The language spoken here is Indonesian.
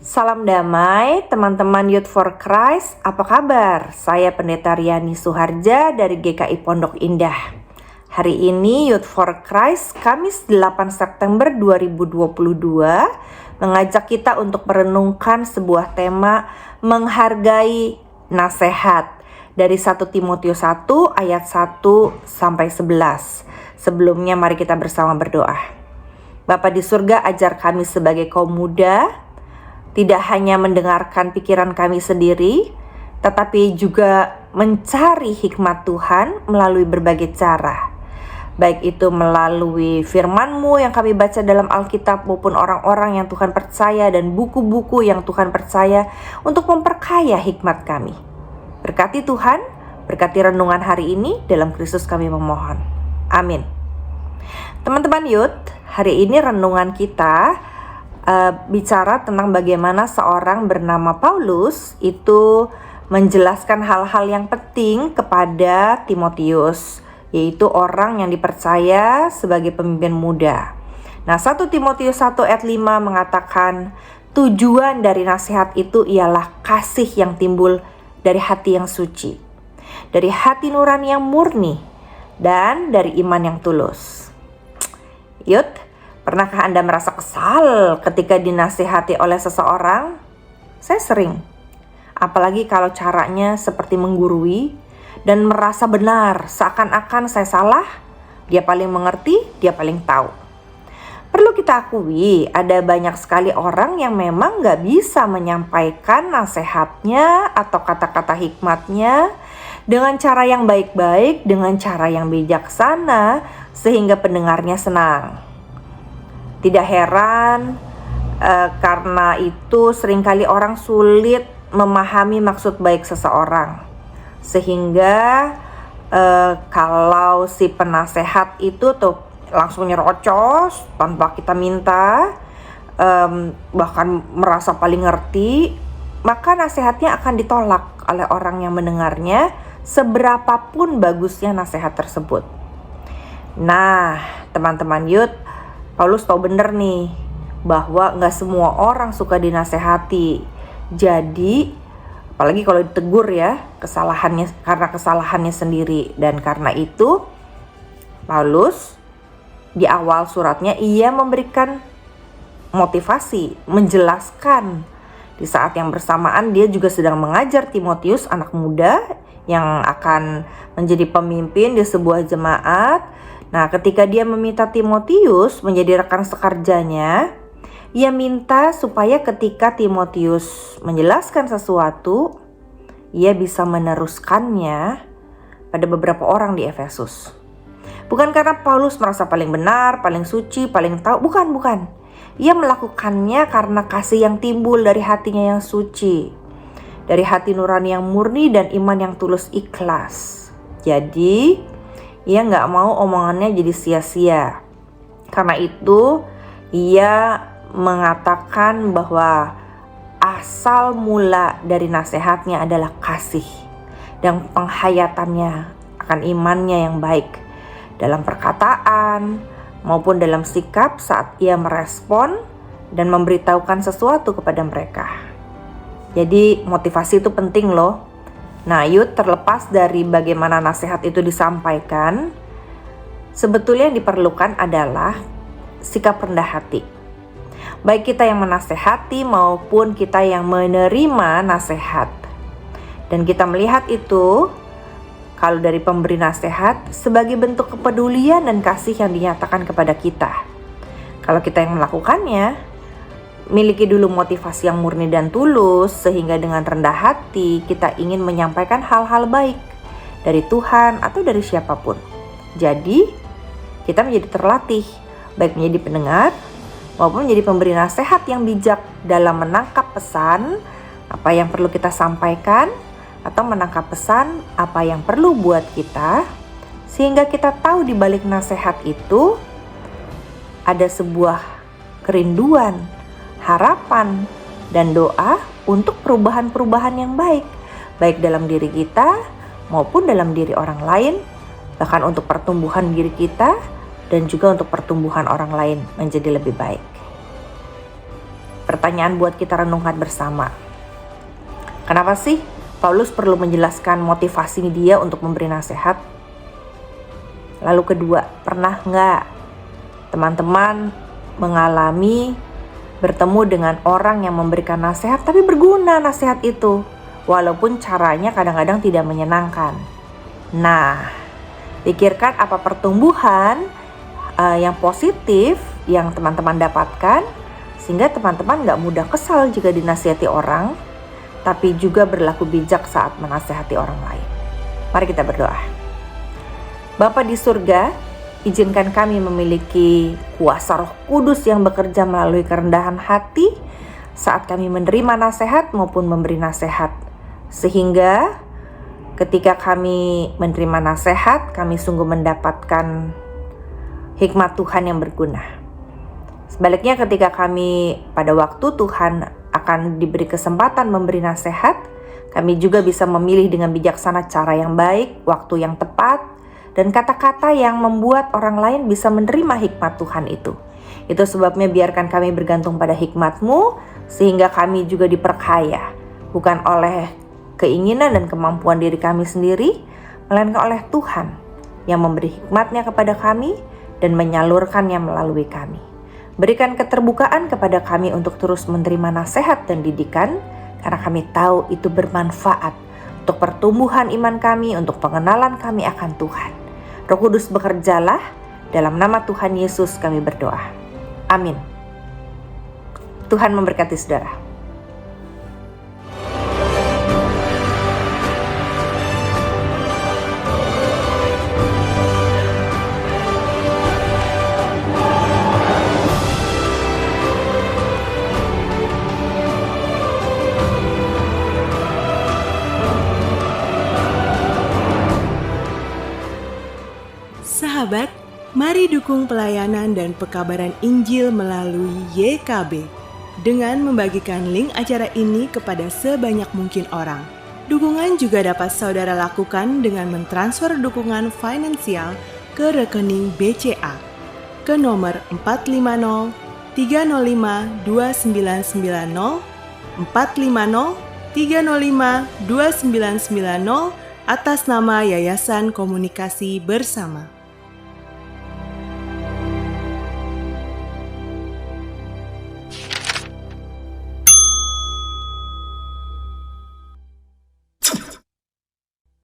Salam damai teman-teman Youth for Christ, apa kabar? Saya Pendeta Riani Suharja dari GKI Pondok Indah. Hari ini Youth for Christ Kamis 8 September 2022 mengajak kita untuk merenungkan sebuah tema menghargai nasihat dari 1 Timotius 1 ayat 1 sampai 11. Sebelumnya mari kita bersama berdoa. Bapa di surga, ajar kami sebagai kaum muda tidak hanya mendengarkan pikiran kami sendiri, tetapi juga mencari hikmat Tuhan melalui berbagai cara. Baik itu melalui firman-Mu yang kami baca dalam Alkitab maupun orang-orang yang Tuhan percaya dan buku-buku yang Tuhan percaya untuk memperkaya hikmat kami. Berkati Tuhan, berkati renungan hari ini, dalam Kristus kami memohon. Amin. Teman-teman Youth, hari ini renungan kita bicara tentang bagaimana seorang bernama Paulus itu menjelaskan hal-hal yang penting kepada Timotius, yaitu orang yang dipercaya sebagai pemimpin muda. Nah, 1 Timotius 1 ayat 5 mengatakan, tujuan dari nasihat itu ialah kasih yang timbul dari hati yang suci, dari hati nurani yang murni, dan dari iman yang tulus. Yud, pernahkah Anda merasa kesal ketika dinasihati oleh seseorang? Saya sering. Apalagi kalau caranya seperti menggurui dan merasa benar, seakan-akan saya salah, dia paling mengerti, dia paling tahu. Perlu kita akui, ada banyak sekali orang yang memang gak bisa menyampaikan nasihatnya atau kata-kata hikmatnya dengan cara yang baik-baik, dengan cara yang bijaksana, sehingga pendengarnya senang. Tidak heran karena itu seringkali orang sulit memahami maksud baik seseorang. Sehingga kalau si penasehat itu tuh langsung nyerocos tanpa kita minta, bahkan merasa paling ngerti, maka nasihatnya akan ditolak oleh orang yang mendengarnya, seberapapun bagusnya nasihat tersebut. Nah, teman-teman Youth, Paulus tahu bener nih bahwa gak semua orang suka dinasehati. Jadi apalagi kalau ditegur ya, karena kesalahannya sendiri. Dan karena itu Paulus di awal suratnya ia memberikan motivasi, menjelaskan. Di saat yang bersamaan dia juga sedang mengajar Timotius, anak muda yang akan menjadi pemimpin di sebuah jemaat. Nah, ketika dia meminta Timotius menjadi rekan sekerjanya, ia minta supaya ketika Timotius menjelaskan sesuatu, ia bisa meneruskannya pada beberapa orang di Efesus. Bukan karena Paulus merasa paling benar, paling suci, paling tahu, bukan. Ia melakukannya karena kasih yang timbul dari hatinya yang suci, dari hati nurani yang murni dan iman yang tulus ikhlas. Jadi ia gak mau omongannya jadi sia-sia. Karena itu ia mengatakan bahwa asal mula dari nasihatnya adalah kasih dan penghayatannya akan imannya yang baik dalam perkataan maupun dalam sikap saat ia merespon dan memberitahukan sesuatu kepada mereka. Jadi motivasi itu penting loh. Nah, Youth, terlepas dari bagaimana nasihat itu disampaikan, sebetulnya yang diperlukan adalah sikap rendah hati. Baik kita yang menasehati maupun kita yang menerima nasihat. Dan kita melihat itu, kalau dari pemberi nasihat, sebagai bentuk kepedulian dan kasih yang dinyatakan kepada kita. Kalau kita yang melakukannya, miliki dulu motivasi yang murni dan tulus, sehingga dengan rendah hati kita ingin menyampaikan hal-hal baik dari Tuhan atau dari siapapun. Jadi kita menjadi terlatih, baik menjadi pendengar maupun menjadi pemberi nasihat yang bijak dalam menangkap pesan apa yang perlu kita sampaikan, atau menangkap pesan apa yang perlu buat kita, sehingga kita tahu di balik nasihat itu ada sebuah kerinduan, harapan, dan doa untuk perubahan-perubahan yang baik dalam diri kita maupun dalam diri orang lain, bahkan untuk pertumbuhan diri kita dan juga untuk pertumbuhan orang lain menjadi lebih baik. pertanyaan buat kita renungkan bersama. Kenapa sih Paulus perlu menjelaskan motivasi dia untuk memberi nasihat? Lalu kedua, pernah nggak teman-teman mengalami bertemu dengan orang yang memberikan nasihat tapi berguna nasihat itu, walaupun caranya kadang-kadang tidak menyenangkan? Nah, pikirkan apa pertumbuhan yang positif yang teman-teman dapatkan, sehingga teman-teman gak mudah kesal jika dinasihati orang, tapi juga berlaku bijak saat menasihati orang lain. Mari kita berdoa. Bapa di surga, izinkan kami memiliki kuasa Roh Kudus yang bekerja melalui kerendahan hati saat kami menerima nasihat maupun memberi nasihat, sehingga ketika kami menerima nasihat, kami sungguh mendapatkan hikmat Tuhan yang berguna. Sebaliknya ketika kami pada waktu Tuhan akan diberi kesempatan memberi nasihat, kami juga bisa memilih dengan bijaksana cara yang baik, waktu yang tepat, dan kata-kata yang membuat orang lain bisa menerima hikmat Tuhan itu. Itu sebabnya biarkan kami bergantung pada hikmat-Mu, sehingga kami juga diperkaya, bukan oleh keinginan dan kemampuan diri kami sendiri, melainkan oleh Tuhan yang memberi hikmat-Nya kepada kami dan menyalurkannya melalui kami. Berikan keterbukaan kepada kami untuk terus menerima nasihat dan didikan, karena kami tahu itu bermanfaat untuk pertumbuhan iman kami, untuk pengenalan kami akan Tuhan. Roh Kudus bekerjalah, dalam nama Tuhan Yesus kami berdoa. Amin. Tuhan memberkati saudara. Sahabat, mari dukung pelayanan dan pekabaran Injil melalui YKB dengan membagikan link acara ini kepada sebanyak mungkin orang. Dukungan juga dapat saudara lakukan dengan mentransfer dukungan finansial ke rekening BCA ke nomor 450 305 2990 450 305 2990 atas nama Yayasan Komunikasi Bersama.